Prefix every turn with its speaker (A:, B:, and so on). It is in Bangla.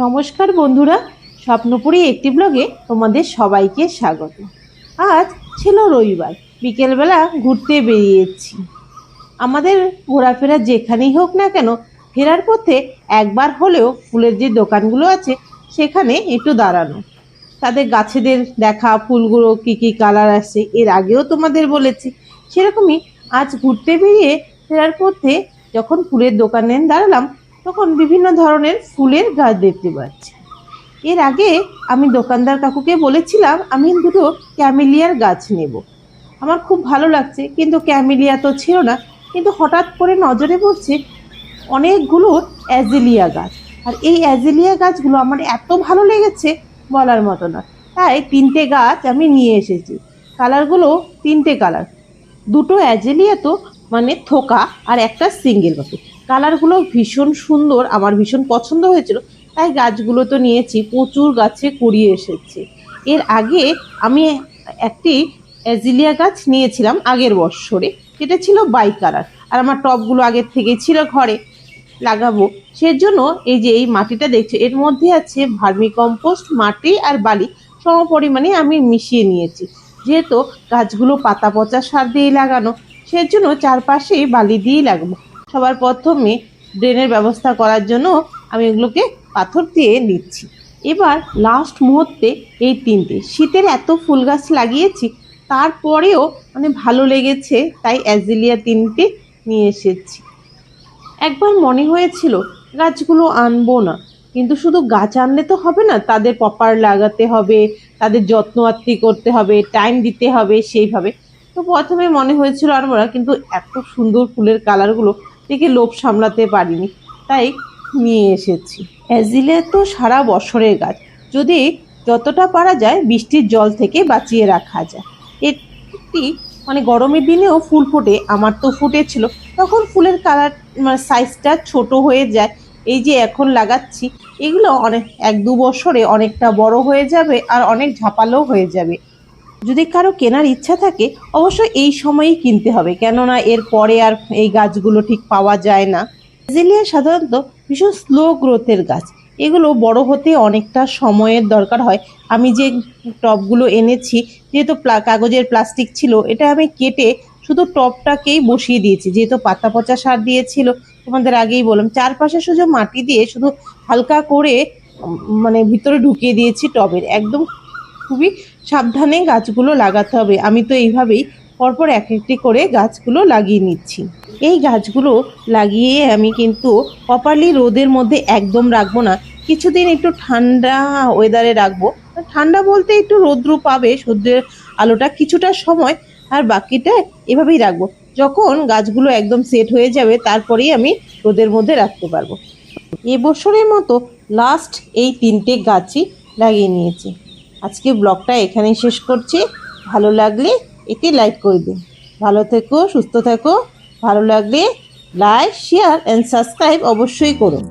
A: নমস্কার বন্ধুরা, স্বপ্নপুরী একটি ব্লগে তোমাদের সবাইকে স্বাগত। আজ ছিল রবিবার, বিকেলবেলা ঘুরতে বেরিয়েছি। আমাদের ঘোরাফেরা যেখানেই হোক না কেন, ফেরার পথে একবার হলেও ফুলের যে দোকানগুলো আছে সেখানে একটু দাঁড়ানো, তাদের গাছেদের দেখা, ফুলগুলো কী কী কালার আসছে এর আগেও তোমাদের বলেছি। সেরকমই আজ ঘুরতে বেরিয়ে ফেরার পথে যখন ফুলের দোকানে দাঁড়ালাম, তখন বিভিন্ন ধরনের ফুলের গাছ দেখতে পাচ্ছি। এর আগে আমি দোকানদার কাকুকে বলেছিলাম আমি দুটো ক্যামেলিয়ার গাছ নেব, আমার খুব ভালো লাগছে, কিন্তু ক্যামেলিয়া তো ছিল না। কিন্তু হঠাৎ করে নজরে পড়ছে অনেকগুলো অ্যাজেলিয়া গাছ, আর এই অ্যাজেলিয়া গাছগুলো আমার এত ভালো লেগেছে বলার মতো না। তাই 3টে গাছ আমি নিয়ে এসেছি। কালারগুলো 3টে কালার, দুটো অ্যাজেলিয়া তো মানে থোকা, আর একটা সিঙ্গেল কপি। কালারগুলো ভীষণ সুন্দর, আমার ভীষণ পছন্দ হয়েছিল, তাই গাছগুলো তো নিয়েছি। প্রচুর গাছে কুড়িয়ে এসেছে। এর আগে আমি একটি অ্যাজেলিয়া গাছ নিয়েছিলাম আগের বছরে, যেটা ছিল বাই কালার, আর আমার টবগুলো আগের থেকেই ছিল ঘরে লাগাবো। সেজন্য এই যে এই মাটিটা দেখছো, এর মধ্যে আছে ভার্মি কম্পোস্ট, মাটি আর বালি সম পরিমাণে আমি মিশিয়ে নিয়েছি। যেহেতু গাছগুলো পাতা পচা সার দিয়ে লাগানো, সেজন্য চারপাশে বালি দিয়েই লাগাবো। সবার প্রথমে ড্রেনের ব্যবস্থা করার জন্য আমি এগুলোকে পাথর দিয়ে নিচ্ছি। এবার লাস্ট মুহূর্তে এই 3টে শীতের এত ফুল গাছ লাগিয়েছি, তারপরেও মানে ভালো লেগেছে, তাই অ্যাজেলিয়া 3টে নিয়ে এসেছি। একবার মনে হয়েছিল গাছগুলো আনবো না, কিন্তু শুধু গাছ আনলে তো হবে না, তাদের প্রপার লাগাতে হবে, তাদের যত্ন আত্তি করতে হবে, টাইম দিতে হবে সেইভাবে। তো প্রথমে মনে হয়েছিল আনবো না, কিন্তু এত সুন্দর ফুলের কালারগুলো দেখে লোভ সামলাতে পারিনি, তাই নিয়ে এসেছি। অ্যাজিলিয়া তো সারা বছরের গাছ, যদি যতটা পারা যায় বৃষ্টির জল থেকে বাঁচিয়ে রাখা যায়। একটি মানে গরমের দিনেও ফুল ফোটে, আমার তো ফুটেছিল, তখন ফুলের কালার সাইজটা ছোট হয়ে যায়। এই যে এখন লাগাচ্ছি, এগুলো অনেক 1-2 বছরে অনেকটা বড় হয়ে যাবে, আর অনেক ঝাপালো হয়ে যাবে। যদি কারো কেনার ইচ্ছা থাকে অবশ্যই এই সময়ই কিনতে হবে, কেননা এর পরে আর এই গাছগুলো ঠিক পাওয়া যায় না। অ্যাজেলিয়া সাধারণত ভীষণ স্লো গ্রোথের গাছ, এগুলো বড় হতে অনেকটা সময়ের দরকার হয়। আমি যে টবগুলো এনেছি, যেহেতু কাগজের প্লাস্টিক ছিল, এটা আমি কেটে শুধু টবটাকেই বসিয়ে দিয়েছি, যেহেতু পাতা পচা সার দিয়েছিল তোমাদের আগেই বললাম। চারপাশে শুধু মাটি দিয়ে শুধু হালকা করে মানে ভিতরে ঢুকিয়ে দিয়েছি টবের। একদম খুবই সাবধানে গাছগুলো লাগাতে হবে। আমি তো এইভাবেই পরপর এক একটি করে গাছগুলো লাগিয়ে নিচ্ছি। এই গাছগুলো লাগিয়ে আমি কিন্তু প্রপারলি রোদের মধ্যে একদম রাখবো না, কিছুদিন একটু ঠান্ডা ওয়েদারে রাখবো। ঠান্ডা বলতে একটু রৌদ্র পাবে, সূর্যের আলোটা কিছুটা সময়, আর বাকিটা এভাবেই রাখবো। যখন গাছগুলো একদম সেট হয়ে যাবে তারপরেই আমি রোদের মধ্যে রাখতে পারবো। এবছরের মতো লাস্ট এই 3টে গাছই লাগিয়ে নিয়েছি। আজকে ব্লগটা এখানেই শেষ করছি। ভালো লাগলে একটি লাইক করে দিন। ভালো থেকো, সুস্থ থেকো। ভালো লাগলে লাইক, শেয়ার অ্যান্ড সাবস্ক্রাইব অবশ্যই করুন।